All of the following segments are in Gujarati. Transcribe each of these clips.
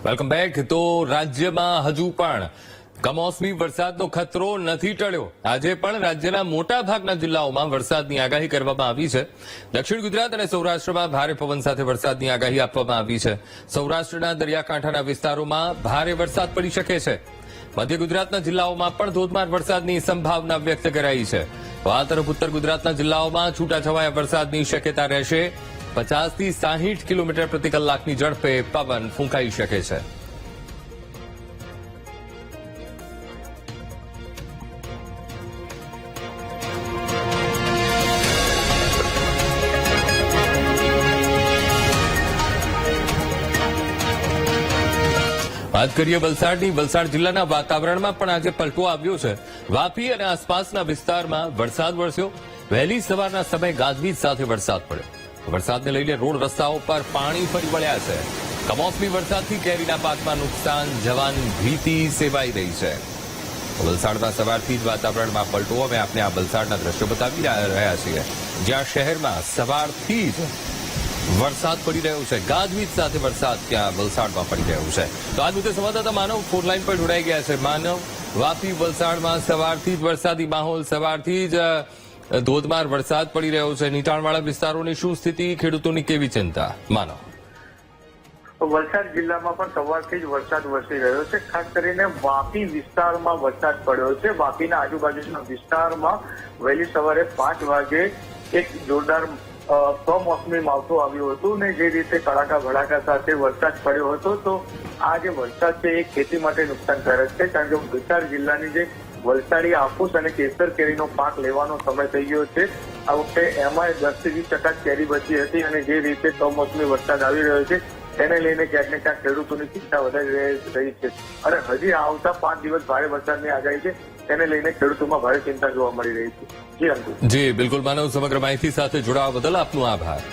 Welcome back. તો રાજ્યમાં હજુ પણ કમોસમી વરસાદનો ખતરો નથી ટળ્યો. આજે પણ રાજ્યના મોટા ભાગના જિલ્લાઓમાં વરસાદની આગાહી કરવામાં આવી છે. દક્ષિણ ગુજરાત અને સૌરાષ્ટ્રમાં ભારે પવન સાથે વરસાદની આગાહી આપવામાં આવી છે. સૌરાષ્ટ્રના દરિયાકાંઠાના વિસ્તારોમાં ભારે વરસાદ પડી શકે છે. મધ્ય ગુજરાતના જિલ્લાઓમાં પણ ધોધમાર વરસાદની સંભાવના વ્યક્ત કરાઈ છે. આ તરફ ઉત્તર ગુજરાતના જિલ્લાઓમાં છૂટાછવાયા વરસાદની શક્યતા રહેશે. 50 થી 60 કિલોમીટર પ્રતિ કલાકની ઝડપે પવન ફૂંકાઈ શકે છે. વાત કરીએ વલસાડની. વલસાડ જિલ્લાના વાતાવરણમાં પણ આજે પલટો આવ્યો છે. વાપી અને આસપાસના વિસ્તારમાં વરસાદ વરસ્યો. વહેલી સવારના સમયે ગાજવીજ સાથે વરસાદ પડ્યો. વરસાદને લઈને રોડ રસ્તાઓ પર પાણી ફરી વળ્યા છે. કમોસમી વરસાદથી કેરીના પાકમાં નુકસાન જવાની ભીતિ સેવાઈ રહી છે. વલસાડમાં સવારથી જ વાતાવરણમાં પલટો. અમે આપને આ વલસાડના દ્રશ્યો બતાવી રહ્યા છીએ, જ્યાં શહેરમાં સવારથી જ વરસાદ પડી રહ્યો છે. ગાજવીજ સાથે વરસાદ ત્યાં વલસાડમાં પડી રહ્યો છે. તો આ મુદ્દે સંવાદદાતા માનવ ફોનલાઈન પર જોડાઈ ગયા છે. માનવ, વાપી વલસાડમાં સવારથી જ વરસાદી માહોલ, સવારથી જ ધોધમાર વરસાદ પડી રહ્યો છે. નીચાણવાળા વિસ્તારોની શું સ્થિતિ, ખેડૂતોની કેવી ચિંતા? માનવ. વલસાડ જિલ્લામાં પણ સવારથી જ વરસાદ વરસી રહ્યો છે. ખાસ કરીને વાપી વિસ્તારમાં વરસાદ પડ્યો છે. વાપીના આજુબાજુના વિસ્તારમાં વહેલી સવારે 5 વાગે એક જોરદાર કમોસમી માવઠું આવ્યું હતું ને જે રીતે કડાકા ભડાકા સાથે વરસાદ પડ્યો હતો. તો આ જે વરસાદ છે એ ખેતી માટે નુકસાનકારક છે, કારણ કે વલસાડ જિલ્લાની જે વલસાડી હાફૂસ અને કેસર કેરીનો પાક લેવાનો સમય થઈ ગયો છે. આ વખતે એમાં 10 થી 20% કેરી બચી હતી અને જે રીતે કમોસમી વરસાદ આવી રહ્યો છે તેને લઈને ક્યાંક ને ક્યાંક ખેડૂતોની ચિંતા વધારી રહી છે. અને હજી આવતા 5 દિવસ ભારે વરસાદની આગાહી છે, તેને લઈને ખેડૂતોમાં ભારે ચિંતા જોવા મળી રહી છે. જી અંકુર. જી બિલકુલ માનવ, સમગ્ર માહિતી સાથે જોડાવા બદલ આપનો આભાર.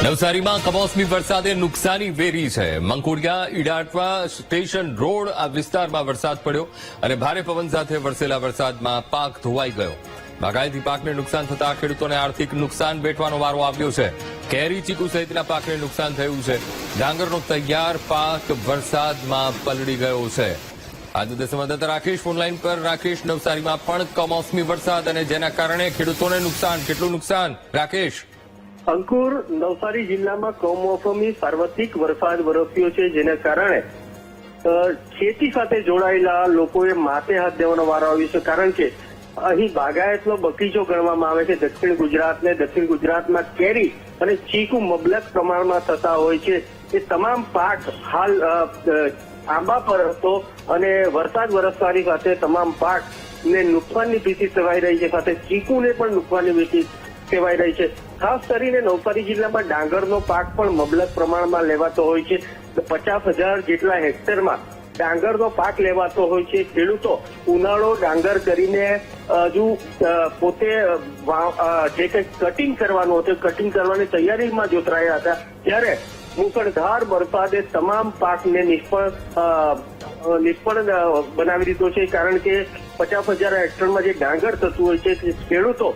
નવસારીમાં કમોસમી વરસાદે નુકસાની વેરી છે. મંકોડિયા ઈડાટવા સ્ટેશન રોડ આ વિસ્તારમાં વરસાદ પડ્યો અને ભારે પવન સાથે વરસેલા વરસાદમાં પાક ધોવાઈ ગયો. બાગાયતી પાકને નુકસાન થતા ખેડૂતોને આર્થિક નુકસાન વેઠવાનો વારો આવ્યો છે. કેરી, ચીકુ સહિતના પાકને નુકસાન થયું છે. ડાંગરનો તૈયાર પાક વરસાદમાં પલળી ગયો છે. આ મુદ્દે સંવાદદાતા રાકેશ ફોનલાઈન પર. રાકેશ, નવસારીમાં પણ કમોસમી વરસાદ અને જેના કારણે ખેડૂતોને નુકસાન. કેટલું નુકસાન, રાકેશ? અંકુર, નવસારી જિલ્લામાં કમોસમી સાર્વત્રિક વરસાદ વરસ્યો છે, જેના કારણે ખેતી સાથે જોડાયેલા લોકોએ માથે હાથ દેવાનો વારો આવ્યો છે. કારણ કે અહીં બાગાયતનો બગીચો ગણવામાં આવે છે દક્ષિણ ગુજરાતને. દક્ષિણ ગુજરાતમાં કેરી અને ચીકુ મબલક પ્રમાણમાં થતા હોય છે. એ તમામ પાક હાલ આંબા પર હતો અને વરસાદ વરસવાની સાથે તમામ પાકને નુકસાનની ભીતિ સેવાઈ રહી છે. સાથે ચીકુને પણ નુકસાનની ભીતિ સેવાઈ રહી છે. ખાસ કરીને નવસારી જિલ્લામાં ડાંગરનો પાક પણ મબલક પ્રમાણમાં લેવાતો હોય છે. 50,000 જેટલા હેક્ટરમાં ડાંગરનો પાક લેવાતો હોય છે. ખેડૂતો ઉનાળો ડાંગર કરીને હજુ પોતે જે કંઈ કટિંગ કરવાનું હતું, કટિંગ કરવાની તૈયારીમાં જોતરાયા હતા, ત્યારે મુશળધાર વરસાદે તમામ પાકને નિષ્ફળ બનાવી દીધો છે. કારણ કે 50,000 હેક્ટરમાં જે ડાંગર થતું હોય છે, ખેડૂતો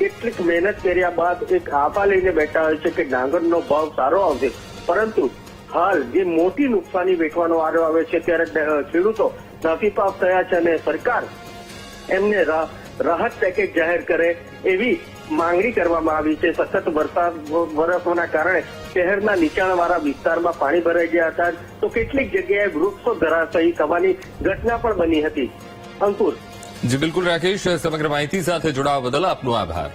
કેટલીક મહેનત કર્યા બાદ એક આફા લઈને બેઠા હોય છે કે ડાંગરનો ભાવ સારો આવશે, પરંતુ હાલ જે મોટી નુકસાની વેઠવાનો વારો આવે છે ત્યારે ખેડૂતો નાસીપાસ થયા છે અને સરકાર એમને રાહત પેકેજ જાહેર કરે એવી માંગણી કરવામાં આવી છે. સતત વરસાદ વરસવાના કારણે શહેરના નીચાણવાળા વિસ્તારમાં પાણી ભરાઈ ગયા હતા, તો કેટલીક જગ્યાએ વૃક્ષો ધરાશાયી થવાની ઘટના પણ બની હતી. અંકુર. જી બિલકુલ રાકેશ, સમગ્ર માહિતી સાથે જોડાવા બદલ આપનો આભાર.